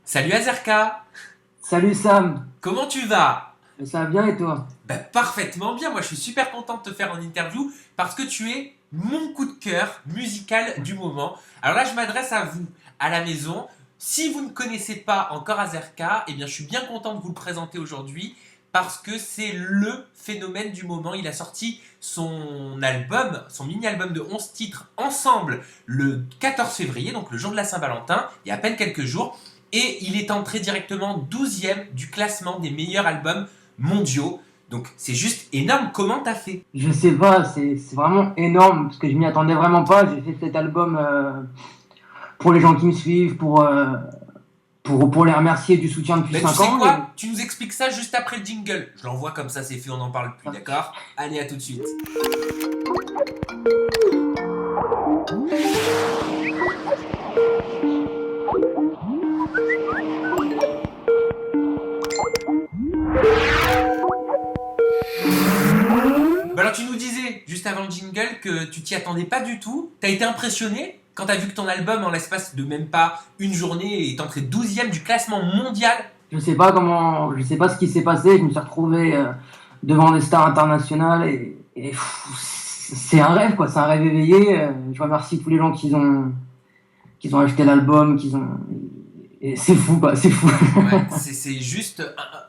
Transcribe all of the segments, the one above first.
Salut Azerka, Salut Sam, comment tu vas? ça va bien et toi? Parfaitement bien, moi je suis super content de te faire en interview parce que tu es mon coup de cœur musical du moment. Alors là je m'adresse à vous, à la maison. Si vous ne connaissez pas encore Azerka, eh bien je suis bien content de vous le présenter aujourd'hui parce que c'est le phénomène du moment. Il a sorti son album, son mini-album de 11 titres ensemble le 14 février, donc le jour de la Saint-Valentin, il y a à peine quelques jours. Et il est entré directement 12e du classement des meilleurs albums mondiaux. Donc c'est juste énorme. Comment t'as fait? Je sais pas, c'est vraiment énorme parce que je m'y attendais vraiment pas. J'ai fait cet album pour les gens qui me suivent, pour les remercier du soutien depuis Ben tu 5 sais ans. quoi? Tu nous expliques ça juste après le jingle. Je l'envoie comme ça, c'est fait, on n'en parle plus, d'accord? Allez, à tout de suite. Alors tu nous disais juste avant le jingle que tu t'y attendais pas du tout. T'as été impressionné quand t'as vu que ton album en l'espace de même pas une journée est entré 12e du classement mondial. Je sais pas ce qui s'est passé. Je me suis retrouvé devant des stars internationales c'est un rêve quoi, c'est un rêve éveillé. Je remercie tous les gens qui ont acheté l'album, et c'est fou quoi, c'est fou. Ouais, c'est juste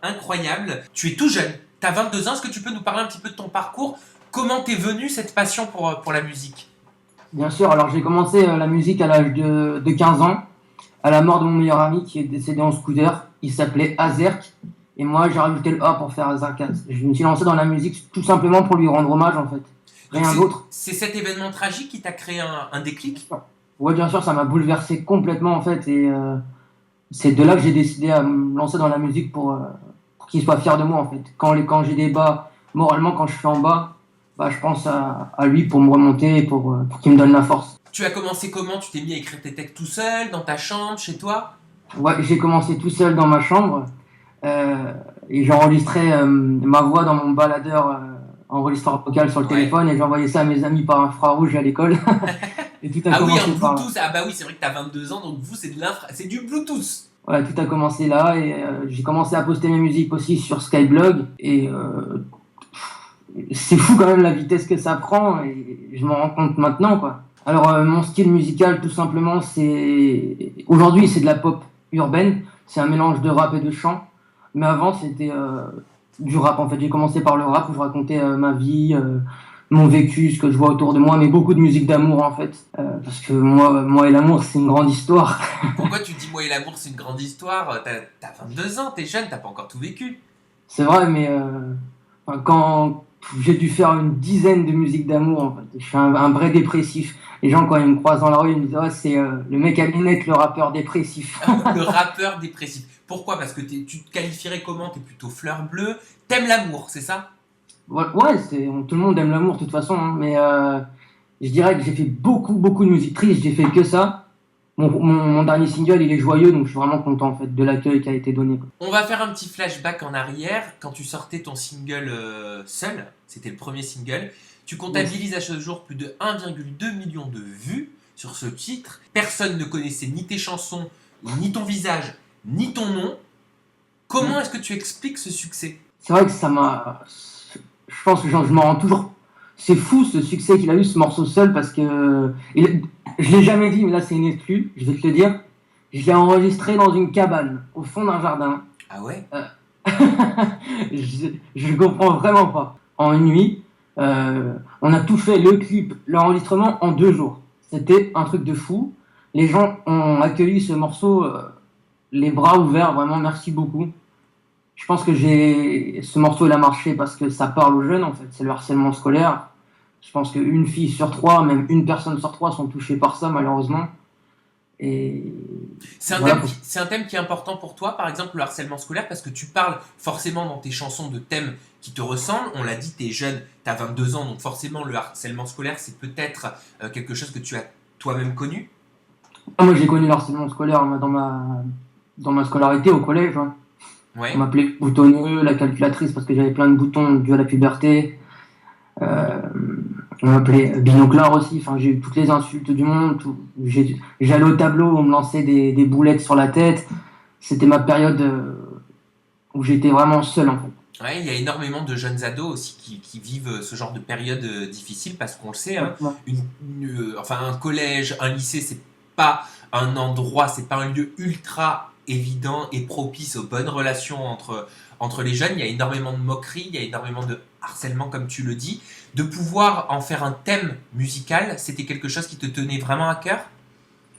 incroyable. Tu es tout jeune, t'as 22 ans. Est-ce que tu peux nous parler un petit peu de ton parcours? Comment t'es venu cette passion pour la musique? Bien sûr, alors j'ai commencé la musique à l'âge de 15 ans, à la mort de mon meilleur ami qui est décédé en scooter. Il s'appelait Azerk, et moi j'ai rajouté le A pour faire Azerkat. Je me suis lancé dans la musique tout simplement pour lui rendre hommage en fait. Donc Rien d'autre. c'est cet événement tragique qui t'a créé un déclic? Ouais, bien sûr, ça m'a bouleversé complètement en fait, et c'est de là que j'ai décidé à me lancer dans la musique pour qu'il soit fier de moi en fait. Quand j'ai des bas, moralement, quand je suis en bas, bah, je pense à lui pour me remonter, pour qu'il me donne la force. Tu as commencé comment? Tu t'es mis à écrire tes textes tout seul, dans ta chambre, chez toi? Ouais, j'ai commencé tout seul dans ma chambre. Euh, et j'enregistrais ma voix dans mon baladeur enregistreur vocal sur le Ouais. téléphone, et j'envoyais ça à mes amis par infrarouge à l'école. Et tout a Ah oui, commencé en par là. Bluetooth. Ah bah oui, c'est vrai que t'as 22 ans, donc vous, c'est du Bluetooth. Voilà, tout a commencé là, et j'ai commencé à poster mes musiques aussi sur Skyblog, et c'est fou quand même la vitesse que ça prend, et je m'en rends compte maintenant quoi. Alors mon style musical tout simplement, c'est aujourd'hui c'est de la pop urbaine, c'est un mélange de rap et de chant, mais avant c'était du rap en fait. J'ai commencé par le rap où je racontais ma vie, mon vécu, ce que je vois autour de moi, mais beaucoup de musique d'amour en fait, parce que moi et l'amour c'est une grande histoire. Pourquoi tu dis moi et l'amour, c'est une grande histoire? T'as 22 ans, t'es jeune, t'as pas encore tout vécu. C'est vrai, mais enfin, quand j'ai dû faire une dizaine de musiques d'amour, en fait. Je suis un vrai dépressif. Les gens, quand ils me croisent dans la rue, ils me disent ouais, c'est le mec à lunettes, le rappeur dépressif. Le rappeur dépressif. Pourquoi? Parce que tu te qualifierais comment? T'es plutôt fleur bleue. T'aimes l'amour, c'est ça? Ouais, ouais, tout le monde aime l'amour de toute façon, hein, mais je dirais que j'ai fait beaucoup de musique triste, j'ai fait que ça. Mon dernier single, il est joyeux, donc je suis vraiment content en fait de l'accueil qui a été donné, quoi. On va faire un petit flashback en arrière. Quand tu sortais ton single seul, c'était le premier single, tu Yes. comptabilises à ce jour plus de 1,2 million de vues sur ce titre. Personne ne connaissait ni tes chansons, ni ton visage, ni ton nom. Comment est-ce que tu expliques ce succès? C'est vrai que ça m'a. Je pense que je m'en rends toujours. C'est fou ce succès qu'il a eu, ce morceau seul, parce que. Je l'ai jamais dit, mais là c'est une exclue, je vais te le dire. Je l'ai enregistré dans une cabane, au fond d'un jardin. Ah ouais? Euh, je comprends vraiment pas. En une nuit, on a tout fait, le clip, l'enregistrement, en 2 jours. C'était un truc de fou. Les gens ont accueilli ce morceau les bras ouverts, vraiment merci beaucoup. Je pense que ce morceau il a marché parce que ça parle aux jeunes en fait, c'est le harcèlement scolaire. Je pense qu'une fille sur trois, même une personne sur trois sont touchées par ça malheureusement. Et voilà. C'est un thème qui est important pour toi, par exemple le harcèlement scolaire, parce que tu parles forcément dans tes chansons de thèmes qui te ressemblent. On l'a dit, t'es jeune, t'as 22 ans, donc forcément le harcèlement scolaire, c'est peut-être quelque chose que tu as toi-même connu. Moi j'ai connu le harcèlement scolaire dans ma scolarité au collège, hein. On Ouais. m'appelait boutonneux, la calculatrice parce que j'avais plein de boutons dus à la puberté. Euh, on m'appelait binoclard aussi, enfin j'ai eu toutes les insultes du monde. J'allais au tableau, on me lançait des boulettes sur la tête. c'était ma période où j'étais vraiment seul en fait. Ouais, il y a énormément de jeunes ados aussi qui vivent ce genre de période difficile parce qu'on le sait, hein, Exactement. enfin un collège, un lycée, c'est pas un endroit, c'est pas un lieu ultra évident et propice aux bonnes relations entre les jeunes. Il y a énormément de moqueries, il y a énormément de harcèlement comme tu le dis. De pouvoir en faire un thème musical, c'était quelque chose qui te tenait vraiment à cœur?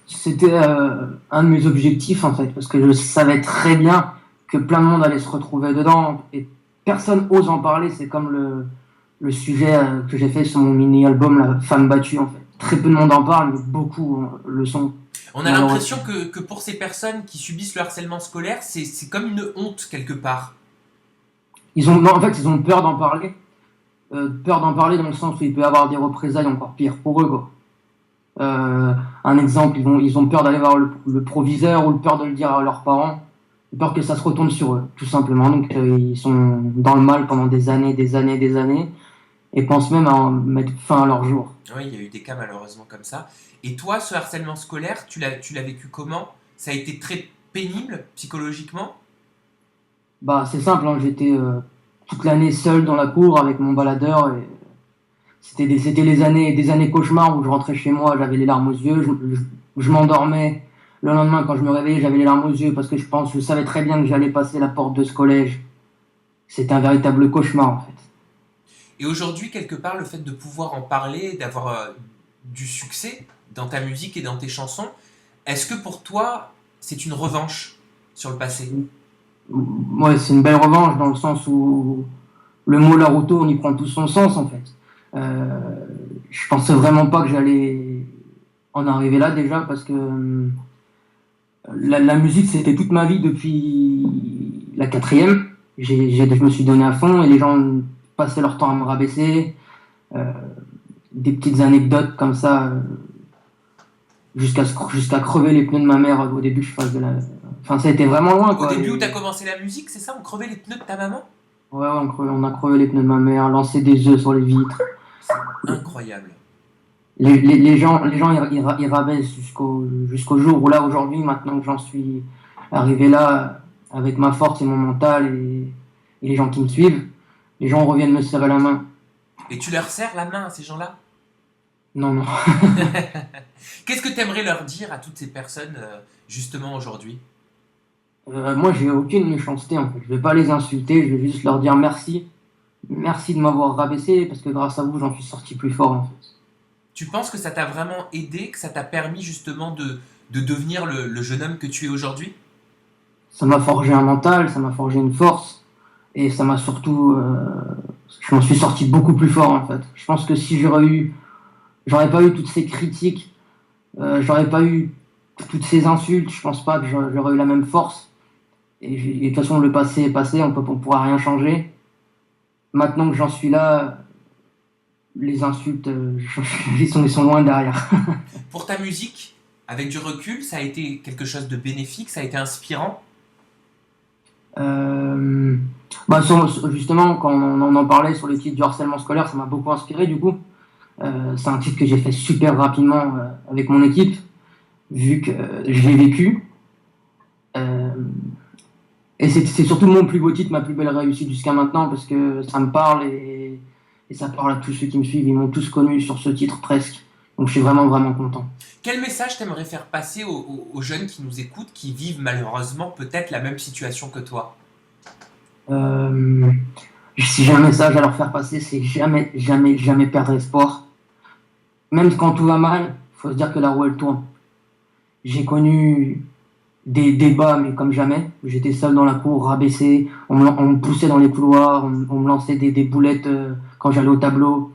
C'était un de mes objectifs en fait, parce que je savais très bien que plein de monde allait se retrouver dedans et personne ose en parler. C'est comme le sujet que j'ai fait sur mon mini-album, La femme battue en fait. Très peu de monde en parle, mais beaucoup le sont, On a malheureusement. l'impression que pour ces personnes qui subissent le harcèlement scolaire, c'est comme une honte quelque part. Non, en fait, ils ont peur d'en parler dans le sens où il peut y avoir des représailles encore pires pour eux, quoi. Un exemple, ils ont peur d'aller voir le proviseur ou peur de le dire à leurs parents, peur que ça se retourne sur eux, tout simplement. Donc ils sont dans le mal pendant des années, des années, des années, et pensent même à mettre fin à leur jour. Oui, il y a eu des cas malheureusement comme ça. Et toi, ce harcèlement scolaire, tu l'as vécu comment? Ça a été très pénible psychologiquement? Bah c'est simple, hein, j'étais toute l'année seul dans la cour avec mon baladeur et c'était des années cauchemars où je rentrais chez moi, j'avais les larmes aux yeux, je m'endormais. Le lendemain, quand je me réveillais, j'avais les larmes aux yeux parce que je savais très bien que j'allais passer la porte de ce collège. C'était un véritable cauchemar en fait. Et aujourd'hui, quelque part, le fait de pouvoir en parler, d'avoir du succès dans ta musique et dans tes chansons, est-ce que pour toi, c'est une revanche sur le passé? Ouais, c'est une belle revanche dans le sens où le mot Naruto, on y prend tout son sens en fait. Euh, je pensais vraiment pas que j'allais en arriver là déjà parce que la musique c'était toute ma vie depuis la quatrième. Je me suis donné à fond et les gens passaient leur temps à me rabaisser. Euh, des petites anecdotes comme ça jusqu'à crever les pneus de ma mère au début je fasse de la... Enfin ça a été vraiment loin Au quoi. début où tu as commencé la musique, c'est ça? On crevait les pneus de ta maman? Ouais, on a crevé les pneus de ma mère, lancé des œufs sur les vitres. C'est incroyable. Les gens ils rabaissent jusqu'au jour où là, aujourd'hui, maintenant que j'en suis arrivé là, avec ma force et mon mental et les gens qui me suivent, les gens reviennent me serrer la main. Et tu leur serres la main à ces gens-là? Non, non. Qu'est-ce que tu aimerais leur dire à toutes ces personnes, justement, aujourd'hui? Moi, j'ai aucune méchanceté en fait. Je vais pas les insulter, je vais juste leur dire merci. Merci de m'avoir rabaissé parce que grâce à vous, j'en suis sorti plus fort en fait. Tu penses que ça t'a vraiment aidé, que ça t'a permis justement de devenir le jeune homme que tu es aujourd'hui? Ça m'a forgé un mental, ça m'a forgé une force et ça m'a surtout. Je m'en suis sorti beaucoup plus fort en fait. Je pense que si j'aurais pas eu toutes ces critiques, j'aurais pas eu toutes ces insultes, je pense pas que j'aurais eu la même force. Et de toute façon, le passé est passé, on pourra rien changer. Maintenant que j'en suis là, les insultes, ils sont loin derrière. Pour ta musique, avec du recul, ça a été quelque chose de bénéfique, ça a été inspirant. Euh, Justement, quand on en parlait sur le titre du harcèlement scolaire, ça m'a beaucoup inspiré du coup. C'est un titre que j'ai fait super rapidement avec mon équipe, vu que je l'ai vécu. Euh, et c'est surtout mon plus beau titre, ma plus belle réussite jusqu'à maintenant, parce que ça me parle et ça parle à tous ceux qui me suivent. Ils m'ont tous connu sur ce titre presque. Donc je suis vraiment, vraiment content. Quel message t'aimerais faire passer aux jeunes qui nous écoutent, qui vivent malheureusement peut-être la même situation que toi? Euh, Si j'ai un message à leur faire passer, c'est jamais, jamais, jamais perdre espoir. Même quand tout va mal, il faut se dire que la roue elle tourne. J'ai connu des débats, mais comme jamais. J'étais seul dans la cour, rabaissé. On me poussait dans les couloirs, on me lançait des boulettes quand j'allais au tableau.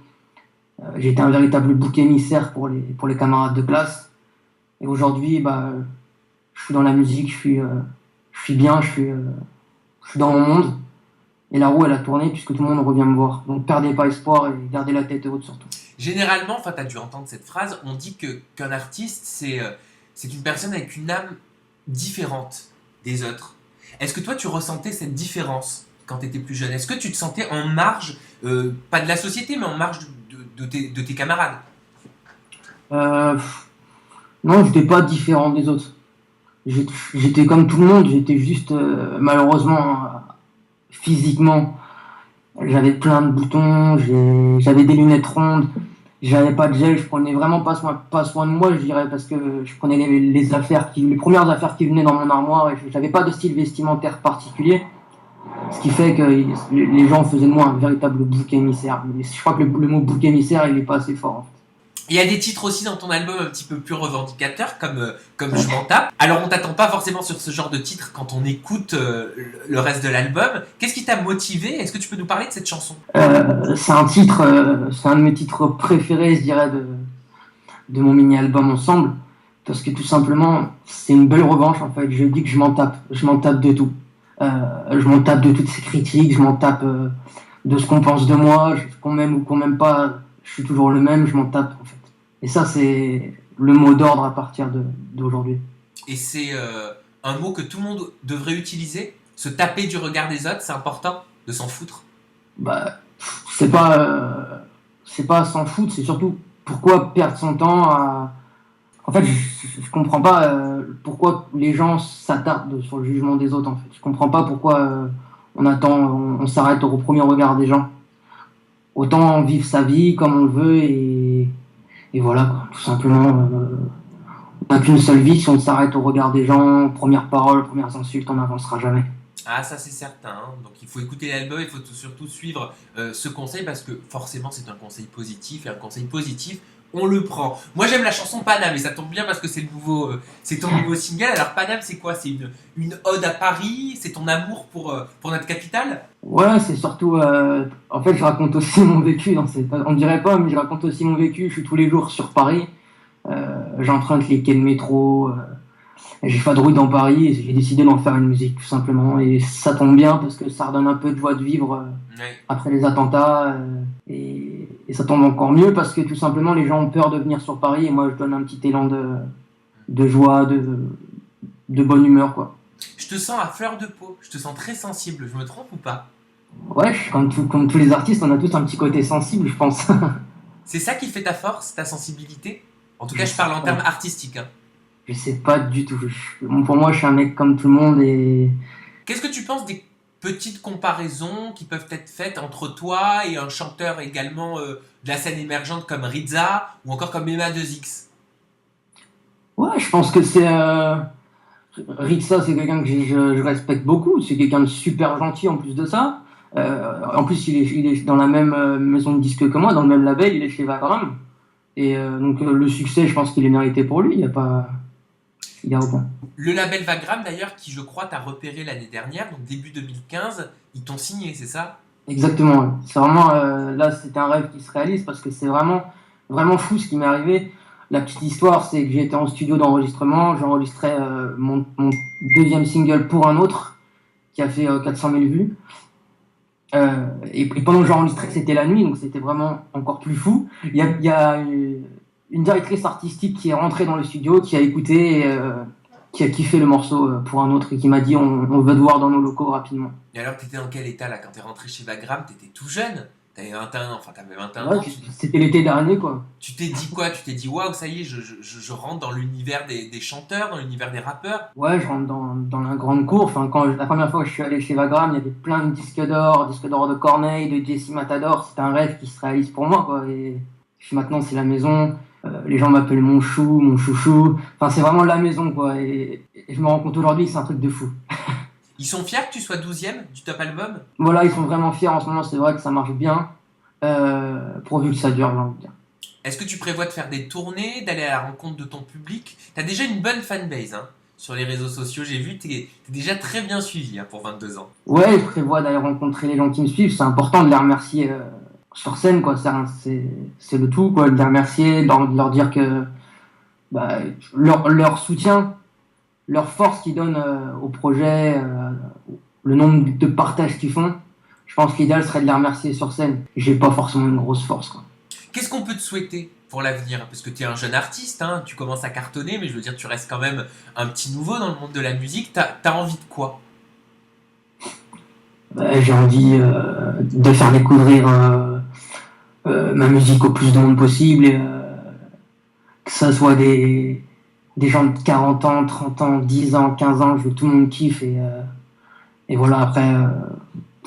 J'étais un véritable bouc émissaire pour les camarades de classe. Et aujourd'hui, bah, je suis dans la musique, je suis bien, je suis dans mon monde. Et la roue, elle a tourné puisque tout le monde revient me voir. Donc perdez pas espoir et gardez la tête haute surtout. Généralement, enfin, tu as dû entendre cette phrase, on dit qu'un artiste, c'est une personne avec une âme différente des autres. Est-ce que toi, tu ressentais cette différence quand tu étais plus jeune? Est-ce que tu te sentais en marge, pas de la société, mais en marge de tes camarades? Euh, non, je n'étais pas différent des autres. J'étais comme tout le monde, j'étais juste malheureusement physiquement, j'avais plein de boutons, j'avais des lunettes rondes, j'avais pas de gel, je prenais vraiment pas soin de moi, je dirais, parce que je prenais les premières affaires qui venaient dans mon armoire et j'avais pas de style vestimentaire particulier, ce qui fait que les gens faisaient de moi un véritable bouc émissaire. Mais je crois que le mot bouc émissaire, il est pas assez fort, en fait. Il y a des titres aussi dans ton album un petit peu plus revendicateurs, comme Je m'en tape. Alors on t'attend pas forcément sur ce genre de titre quand on écoute le reste de l'album. Qu'est-ce qui t'a motivé? Est-ce que tu peux nous parler de cette chanson? C'est un de mes titres préférés, je dirais, de mon mini-album Ensemble, parce que tout simplement, c'est une belle revanche, en fait. Je dis que je m'en tape de tout. Je m'en tape de toutes ces critiques, je m'en tape de ce qu'on pense de moi, qu'on m'aime ou qu'on m'aime pas, je suis toujours le même, je m'en tape, en fait. Et ça, c'est le mot d'ordre à partir d'aujourd'hui. Et c'est un mot que tout le monde devrait utiliser. Se taper du regard des autres, c'est important de s'en foutre. Bah, c'est pas s'en foutre, c'est surtout pourquoi perdre son temps à... En fait, je comprends pas pourquoi les gens s'attardent sur le jugement des autres, en fait. Je comprends pas pourquoi on s'arrête au premier regard des gens. Autant vivre sa vie comme on le veut et voilà, quoi. Tout simplement, on n'a qu'une seule vie, si on s'arrête au regard des gens, premières paroles, premières insultes, on n'avancera jamais. Ah, ça c'est certain, hein. Donc il faut écouter l'album, il faut surtout suivre ce conseil parce que forcément c'est un conseil positif et un conseil positif, on le prend. Moi j'aime la chanson Paname et ça tombe bien parce que c'est ton nouveau single. Alors Paname c'est quoi? C'est une ode à Paris? C'est ton amour pour notre capitale? Ouais, c'est surtout... en fait, je raconte aussi mon vécu, on dirait pas, mais je raconte aussi mon vécu. Je suis tous les jours sur Paris, j'emprunte les quais de métro, j'ai vadrouille dans Paris et j'ai décidé d'en faire une musique, tout simplement. Et ça tombe bien parce que ça redonne un peu de joie de vivre Ouais. après les attentats. Et ça tombe encore mieux parce que tout simplement, les gens ont peur de venir sur Paris et moi, je donne un petit élan de joie, de bonne humeur, quoi. Je te sens à fleur de peau, je te sens très sensible, je me trompe ou pas? Ouais, comme tous les artistes, on a tous un petit côté sensible, je pense. C'est ça qui fait ta force, ta sensibilité? En tout cas je parle en termes artistiques, hein. Je sais pas du tout. Pour moi, je suis un mec comme tout le monde et... Qu'est-ce que tu penses des petites comparaisons qui peuvent être faites entre toi et un chanteur également de la scène émergente comme Rizza ou encore comme Emma 2X? Ouais, je pense que c'est... Ritza, c'est quelqu'un que je respecte beaucoup. C'est quelqu'un de super gentil en plus de ça. En plus, il est dans la même maison de disques que moi, dans le même label, il est chez Vagram. Et donc le succès, je pense qu'il est mérité pour lui. Il y a pas... Il y a aucun. Le label Vagram d'ailleurs, qui je crois t'a repéré l'année dernière, donc début 2015, ils t'ont signé, c'est ça? Exactement. Ouais. C'est vraiment... là, c'était un rêve qui se réalise parce que c'est vraiment fou ce qui m'est arrivé. La petite histoire, c'est que j'ai été en studio d'enregistrement. J'ai enregistré mon deuxième single pour un autre qui a fait 400 000 vues. Et pendant que j'enregistrais, c'était la nuit, donc c'était vraiment encore plus fou. Il y a une directrice artistique qui est rentrée dans le studio, qui a écouté, et, qui a kiffé le morceau pour un autre et qui m'a dit on veut te voir dans nos locaux rapidement. Et alors t'étais dans quel état là quand t'es rentré chez Vagram? T'étais tout jeune? T'avais 21 ans, enfin t'avais 21 Ouais, ans. c'était l'été dernier, quoi. Tu t'es dit quoi? Tu t'es dit waouh, ça y est, je rentre dans l'univers des chanteurs, dans l'univers des rappeurs? Ouais, je rentre dans la grande cour. Enfin, la première fois que je suis allé chez Vagram, il y avait plein de disques d'or de Corneille, de Jesse Matador. C'était un rêve qui se réalise pour moi, quoi. Et puis maintenant, c'est la maison. Les gens m'appellent mon chou, mon chouchou. Enfin, c'est vraiment la maison, quoi. Et je me rends compte aujourd'hui que c'est un truc de fou. Ils sont fiers que tu sois 12e du top album? Voilà, ils sont vraiment fiers en ce moment. C'est vrai que ça marche bien. Pourvu que ça dure, j'ai envie de dire. Est-ce que tu prévois de faire des tournées, d'aller à la rencontre de ton public? T'as déjà une bonne fanbase, hein, sur les réseaux sociaux, j'ai vu, t'es déjà très bien suivi, hein, pour 22 ans. Ouais, je prévois d'aller rencontrer les gens qui me suivent. C'est important de les remercier sur scène, quoi. C'est le tout, quoi. De les remercier, de leur dire que bah, leur soutien, leur force qu'ils donnent au projet, le nombre de partages qu'ils font. Je pense que l'idéal serait de les remercier sur scène. J'ai pas forcément une grosse force, quoi. Qu'est-ce qu'on peut te souhaiter pour l'avenir? Parce que tu es un jeune artiste, hein, tu commences à cartonner, mais je veux dire, tu restes quand même un petit nouveau dans le monde de la musique. T'as envie de quoi? J'ai envie de faire découvrir ma musique au plus de monde possible, et, que ça soit des des gens de 40 ans, 30 ans, 10 ans, 15 ans, je veux que tout le monde kiffe et voilà, après,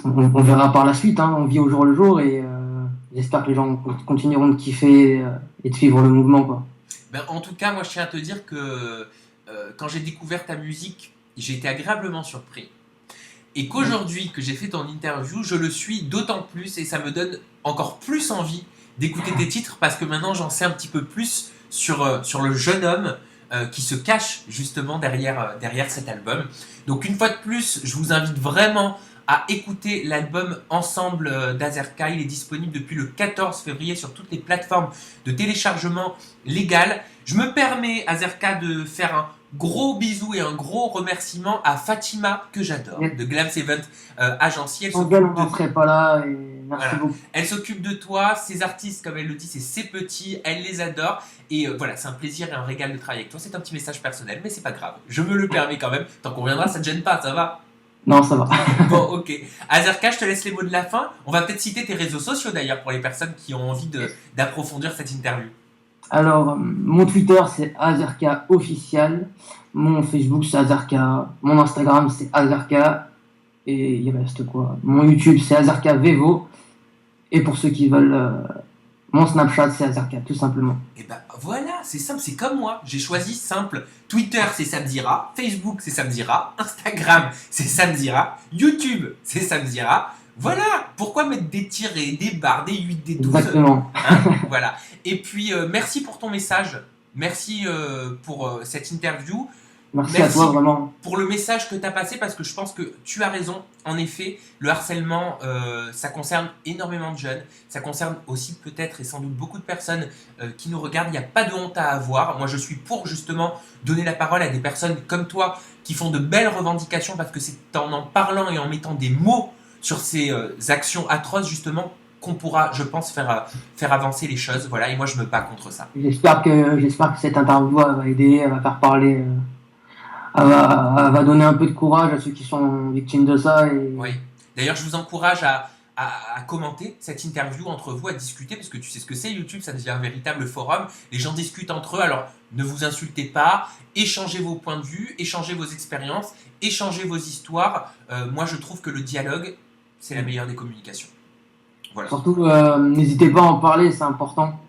on verra par la suite, hein, on vit au jour le jour et j'espère que les gens continueront de kiffer et de suivre le mouvement, quoi. Ben, en tout cas, moi je tiens à te dire que quand j'ai découvert ta musique, j'ai été agréablement surpris. Et qu'aujourd'hui que j'ai fait ton interview, je le suis d'autant plus et ça me donne encore plus envie d'écouter tes titres parce que maintenant j'en sais un petit peu plus sur le jeune homme qui se cache justement derrière cet album. Donc une fois de plus, je vous invite vraiment à écouter l'album Ensemble d'Azerka. Il est disponible depuis le 14 février sur toutes les plateformes de téléchargement légal. Je me permets, Azerka, de faire un gros bisou et un gros remerciement à Fatima, que j'adore, de Glam Event Agency. Sans elle, on n'en serait pas là et merci Voilà. beaucoup. Elle s'occupe de toi, ses artistes, comme elle le dit, c'est ses petits, elle les adore. Et voilà, c'est un plaisir et un régal de travailler avec toi. C'est un petit message personnel, mais c'est pas grave. Je me le permets quand même. Tant qu'on reviendra, ça te gêne pas, ça va? Non, ça va. Bon, ok. Azerka, je te laisse les mots de la fin. On va peut-être citer tes réseaux sociaux d'ailleurs pour les personnes qui ont envie d'approfondir cette interview. Alors, mon Twitter, c'est Azerka officiel. Mon Facebook, c'est Azerka. Mon Instagram, c'est Azerka. Et il reste quoi? Mon YouTube, c'est Azerka Vevo. Et pour ceux qui veulent, mon Snapchat, c'est Azerka, tout simplement. Et ben voilà, c'est simple, c'est comme moi. J'ai choisi simple. Twitter, c'est Samdira. Facebook, c'est Samdira. Instagram, c'est Samdira. YouTube, c'est Samdira. Voilà, pourquoi mettre des tirets, des barres, des 8, des 12 Exactement. hein. Voilà. Et puis, merci pour ton message. Merci pour cette interview. Merci à toi, vraiment. Pour le message que tu as passé, parce que je pense que tu as raison. En effet, le harcèlement, ça concerne énormément de jeunes. Ça concerne aussi peut-être et sans doute beaucoup de personnes qui nous regardent. Il n'y a pas de honte à avoir. Moi, je suis pour justement donner la parole à des personnes comme toi qui font de belles revendications parce que c'est en parlant et en mettant des mots sur ces actions atroces justement qu'on pourra, je pense, faire avancer les choses. Voilà, et moi, je me bats contre ça. J'espère que cette interview elle va aider, elle va faire parler, elle va donner un peu de courage à ceux qui sont victimes de ça. Et... Oui. D'ailleurs, je vous encourage à commenter cette interview entre vous, à discuter, parce que tu sais ce que c'est, YouTube, ça devient un véritable forum. Les gens discutent entre eux, alors ne vous insultez pas, échangez vos points de vue, échangez vos expériences, échangez vos histoires. Moi, je trouve que le dialogue, c'est la meilleure des communications. Voilà. Surtout, n'hésitez pas à en parler, c'est important.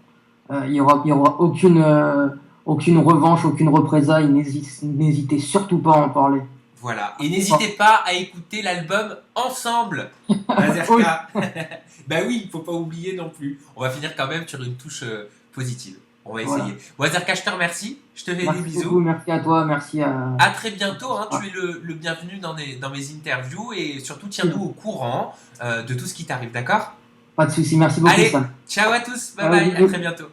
Il y aura aucune revanche, aucune représailles. N'hésitez surtout pas à en parler. Voilà. Et n'hésitez pas à écouter l'album Ensemble d'Azerka. Bah oui, il faut pas oublier non plus. On va finir quand même sur une touche positive. On va essayer. Voilà. Bon, Azerka, je te remercie. Je te fais des bisous. Beaucoup, merci à toi, merci à... À très bientôt. Hein, tu es le bienvenu dans mes interviews et surtout tiens-nous au courant de tout ce qui t'arrive, d'accord? Pas de soucis, merci beaucoup. Allez, Sam. ciao à tous. Bye bye. À très bientôt.